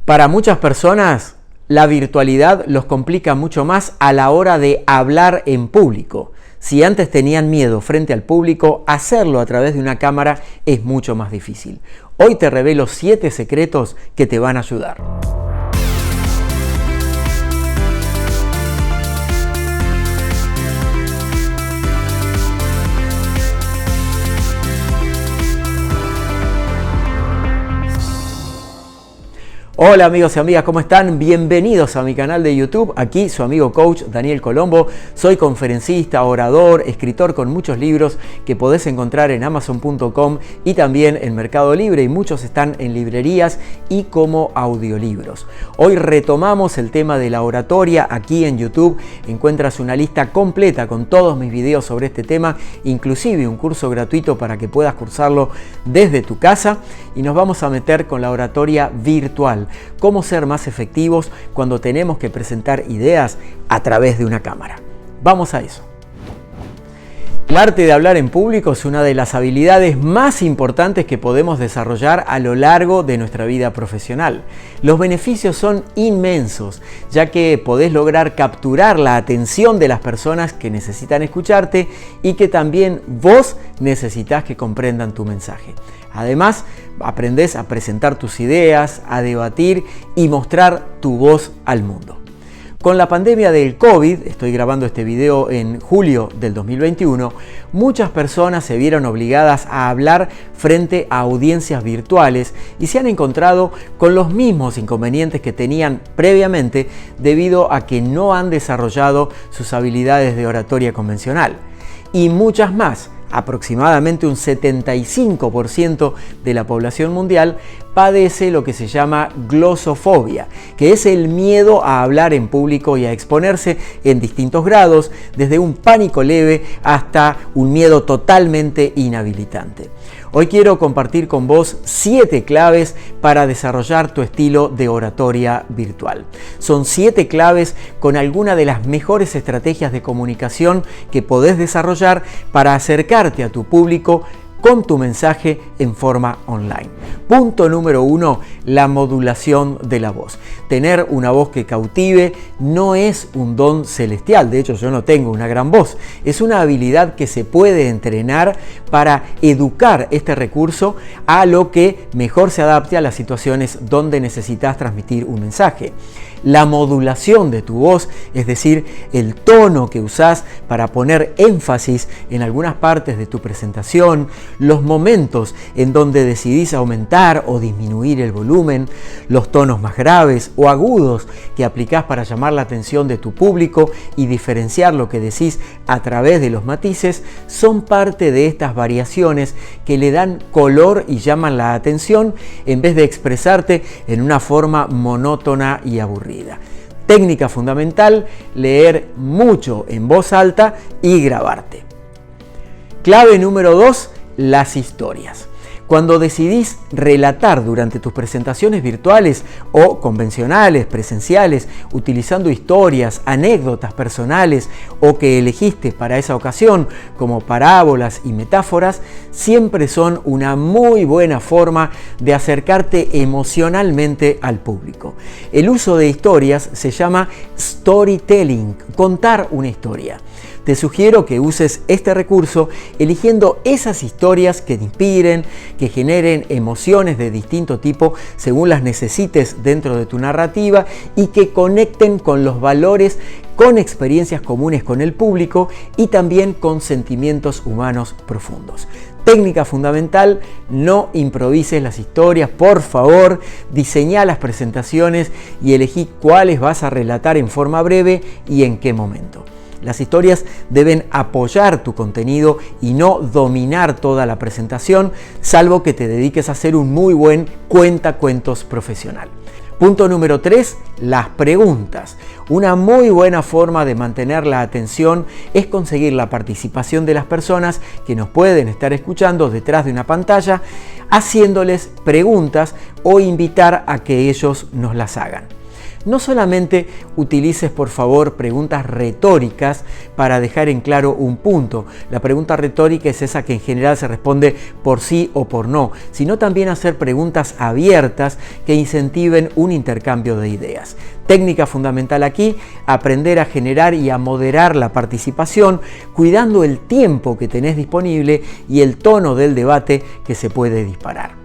Para muchas personas, la virtualidad los complica mucho más a la hora de hablar en público. Si antes tenían miedo frente al público, hacerlo a través de una cámara es mucho más difícil. Hoy te revelo 7 secretos que te van a ayudar. Hola amigos y amigas, ¿cómo están? Bienvenidos a mi canal de YouTube. Aquí su amigo coach Daniel Colombo. Soy conferencista, orador, escritor con muchos libros que podés encontrar en Amazon.com y también en Mercado Libre, y muchos están en librerías y como audiolibros. Hoy retomamos el tema de la oratoria. Aquí en YouTube encuentras una lista completa con todos mis videos sobre este tema, inclusive un curso gratuito para que puedas cursarlo desde tu casa, y nos vamos a meter con la oratoria virtual. Cómo ser más efectivos cuando tenemos que presentar ideas a través de una cámara. Vamos a eso. El arte de hablar en público es una de las habilidades más importantes que podemos desarrollar a lo largo de nuestra vida profesional. Los beneficios son inmensos, ya que podés lograr capturar la atención de las personas que necesitan escucharte y que también vos necesitas que comprendan tu mensaje. Además, aprendés a presentar tus ideas, a debatir y mostrar tu voz al mundo. Con la pandemia del COVID, estoy grabando este video en julio del 2021, muchas personas se vieron obligadas a hablar frente a audiencias virtuales y se han encontrado con los mismos inconvenientes que tenían previamente debido a que no han desarrollado sus habilidades de oratoria convencional. Y muchas más. Aproximadamente un 75% de la población mundial padece lo que se llama glosofobia, que es el miedo a hablar en público y a exponerse en distintos grados, desde un pánico leve hasta un miedo totalmente inhabilitante. Hoy quiero compartir con vos 7 claves para desarrollar tu estilo de oratoria virtual. Son 7 claves con algunas de las mejores estrategias de comunicación que podés desarrollar para acercarte a tu público con tu mensaje en forma online. Punto número 1, la modulación de la voz. Tener una voz que cautive no es un don celestial, de hecho yo no tengo una gran voz, es una habilidad que se puede entrenar para educar este recurso a lo que mejor se adapte a las situaciones donde necesitas transmitir un mensaje. La modulación de tu voz, es decir, el tono que usás para poner énfasis en algunas partes de tu presentación, los momentos en donde decidís aumentar o disminuir el volumen, los tonos más graves o agudos que aplicás para llamar la atención de tu público y diferenciar lo que decís a través de los matices, son parte de estas variaciones que le dan color y llaman la atención en vez de expresarte en una forma monótona y aburrida. Técnica fundamental: leer mucho en voz alta y grabarte. Clave número 2, las historias. Cuando decidís relatar durante tus presentaciones virtuales o convencionales, presenciales, utilizando historias, anécdotas personales o que elegiste para esa ocasión, como parábolas y metáforas, siempre son una muy buena forma de acercarte emocionalmente al público. El uso de historias se llama storytelling, contar una historia. Te sugiero que uses este recurso eligiendo esas historias que te inspiren, que generen emociones de distinto tipo según las necesites dentro de tu narrativa y que conecten con los valores, con experiencias comunes con el público y también con sentimientos humanos profundos. Técnica fundamental: no improvises las historias, por favor, diseñá las presentaciones y elegí cuáles vas a relatar en forma breve y en qué momento. Las historias deben apoyar tu contenido y no dominar toda la presentación, salvo que te dediques a ser un muy buen cuentacuentos profesional. Punto número 3, las preguntas. Una muy buena forma de mantener la atención es conseguir la participación de las personas que nos pueden estar escuchando detrás de una pantalla, haciéndoles preguntas o invitar a que ellos nos las hagan. No solamente utilices, por favor, preguntas retóricas para dejar en claro un punto. La pregunta retórica es esa que en general se responde por sí o por no, sino también hacer preguntas abiertas que incentiven un intercambio de ideas. Técnica fundamental aquí, aprender a generar y a moderar la participación, cuidando el tiempo que tenés disponible y el tono del debate que se puede disparar.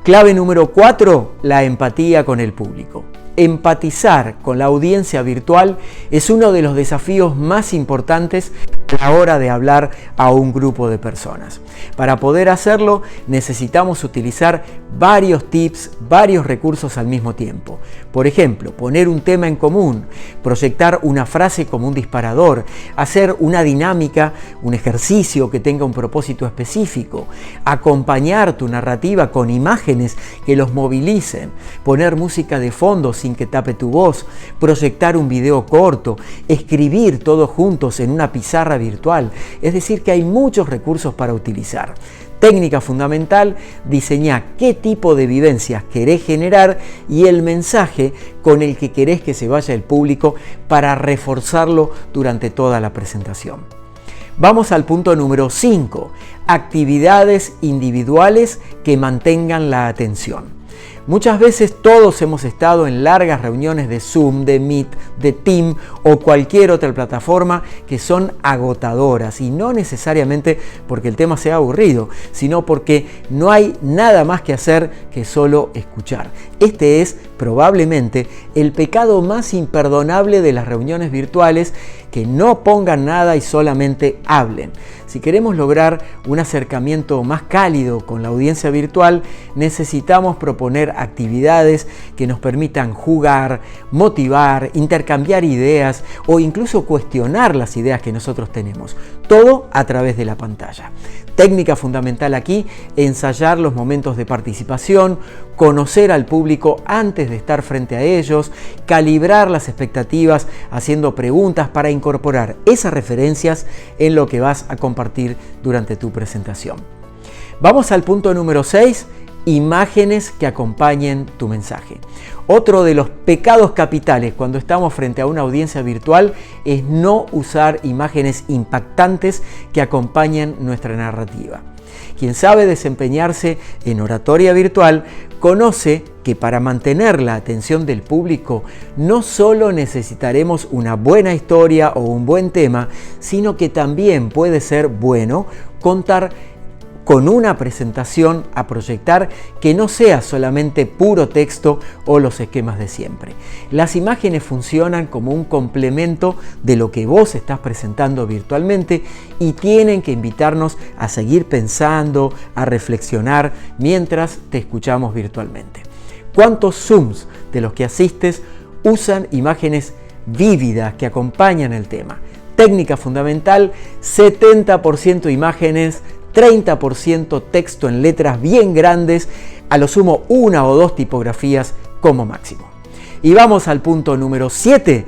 Clave número 4, la empatía con el público. Empatizar con la audiencia virtual es uno de los desafíos más importantes a la hora de hablar a un grupo de personas. Para poder hacerlo necesitamos utilizar varios tips, varios recursos al mismo tiempo. Por ejemplo, poner un tema en común, proyectar una frase como un disparador, hacer una dinámica, un ejercicio que tenga un propósito específico, acompañar tu narrativa con imágenes que los movilicen, poner música de fondo sin que tape tu voz, proyectar un video corto, escribir todos juntos en una pizarra virtual. Es decir, que hay muchos recursos para utilizar. Técnica fundamental, diseñá qué tipo de vivencias querés generar y el mensaje con el que querés que se vaya el público para reforzarlo durante toda la presentación. Vamos al punto número 5, actividades individuales que mantengan la atención. Muchas veces todos hemos estado en largas reuniones de Zoom, de Meet, de Team o cualquier otra plataforma que son agotadoras, y no necesariamente porque el tema sea aburrido, sino porque no hay nada más que hacer que solo escuchar. Este es probablemente el pecado más imperdonable de las reuniones virtuales, que no pongan nada y solamente hablen. Si queremos lograr un acercamiento más cálido con la audiencia virtual, necesitamos proponer actividades que nos permitan jugar, motivar, intercambiar ideas o incluso cuestionar las ideas que nosotros tenemos. Todo a través de la pantalla. Técnica fundamental aquí, ensayar los momentos de participación, conocer al público antes de estar frente a ellos, calibrar las expectativas haciendo preguntas para incorporar esas referencias en lo que vas a compartir durante tu presentación. Vamos al punto número 6, imágenes que acompañen tu mensaje. Otro de los pecados capitales cuando estamos frente a una audiencia virtual es no usar imágenes impactantes que acompañen nuestra narrativa. Quien sabe desempeñarse en oratoria virtual conoce que para mantener la atención del público no solo necesitaremos una buena historia o un buen tema, sino que también puede ser bueno contar con una presentación a proyectar que no sea solamente puro texto o los esquemas de siempre. Las imágenes funcionan como un complemento de lo que vos estás presentando virtualmente y tienen que invitarnos a seguir pensando, a reflexionar mientras te escuchamos virtualmente. ¿Cuántos Zooms de los que asistes usan imágenes vívidas que acompañan el tema? Técnica fundamental, 70% imágenes, 30% texto en letras bien grandes, a lo sumo 1 o 2 tipografías como máximo. Y vamos al punto número 7,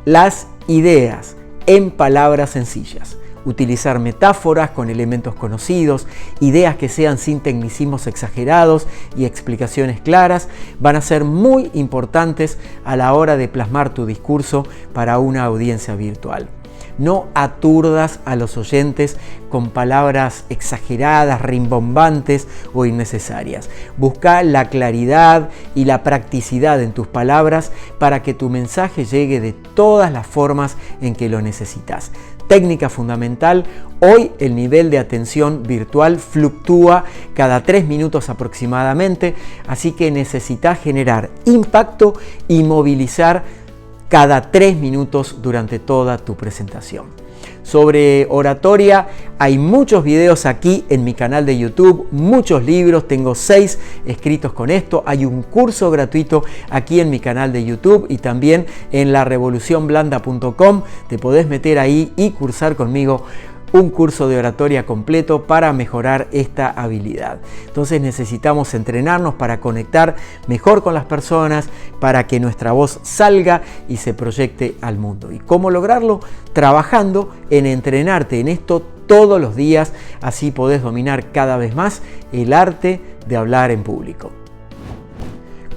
las ideas en palabras sencillas. Utilizar metáforas con elementos conocidos, ideas que sean sin tecnicismos exagerados y explicaciones claras van a ser muy importantes a la hora de plasmar tu discurso para una audiencia virtual. No aturdas a los oyentes con palabras exageradas, rimbombantes o innecesarias. Busca la claridad y la practicidad en tus palabras para que tu mensaje llegue de todas las formas en que lo necesitas. Técnica fundamental, hoy el nivel de atención virtual fluctúa cada 3 minutos aproximadamente, así que necesitas generar impacto y movilizar cada 3 minutos durante toda tu presentación. Sobre oratoria hay muchos videos aquí en mi canal de YouTube, muchos libros, tengo 6 escritos con esto, hay un curso gratuito aquí en mi canal de YouTube y también en larevolucionblanda.com, te podés meter ahí y cursar conmigo un curso de oratoria completo para mejorar esta habilidad. Entonces necesitamos entrenarnos para conectar mejor con las personas, para que nuestra voz salga y se proyecte al mundo. ¿Y cómo lograrlo? Trabajando en entrenarte en esto todos los días, así podés dominar cada vez más el arte de hablar en público.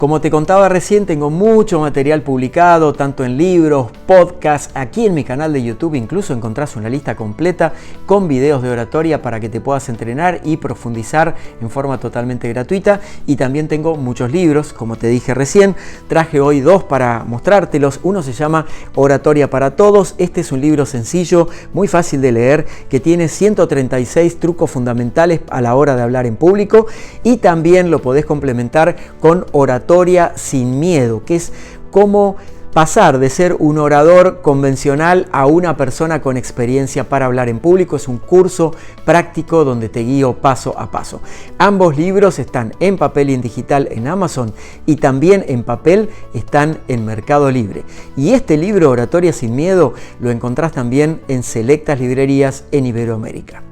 Como te contaba recién, tengo mucho material publicado, tanto en libros, podcasts, aquí en mi canal de YouTube incluso encontrás una lista completa con videos de oratoria para que te puedas entrenar y profundizar en forma totalmente gratuita. Y también tengo muchos libros, como te dije recién, traje hoy 2 para mostrártelos. Uno se llama Oratoria para Todos. Este es un libro sencillo, muy fácil de leer, que tiene 136 trucos fundamentales a la hora de hablar en público, y también lo podés complementar con Oratoria sin miedo, que es cómo pasar de ser un orador convencional a una persona con experiencia para hablar en público. Es un curso práctico donde te guío paso a paso. Ambos libros están en papel y en digital en Amazon, y también en papel están en Mercado Libre. Y este libro, Oratoria sin miedo, lo encontrás también en selectas librerías en Iberoamérica.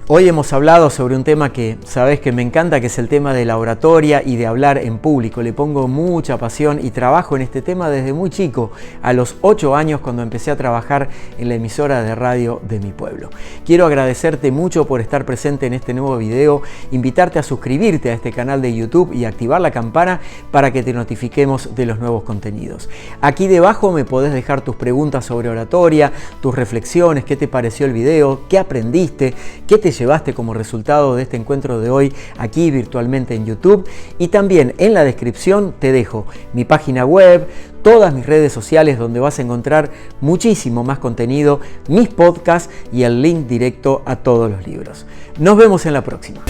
Hoy hemos hablado sobre un tema que sabes que me encanta, que es el tema de la oratoria y de hablar en público. Le pongo mucha pasión y trabajo en este tema desde muy chico, a los 8 años, cuando empecé a trabajar en la emisora de radio de mi pueblo. Quiero agradecerte mucho por estar presente en este nuevo video, invitarte a suscribirte a este canal de YouTube y activar la campana para que te notifiquemos de los nuevos contenidos. Aquí debajo me podés dejar tus preguntas sobre oratoria, tus reflexiones, qué te pareció el video, qué aprendiste, qué te llevaste como resultado de este encuentro de hoy aquí virtualmente en YouTube. Y también en la descripción te dejo mi página web, todas mis redes sociales, donde vas a encontrar muchísimo más contenido, mis podcasts y el link directo a todos los libros. Nos vemos en la próxima.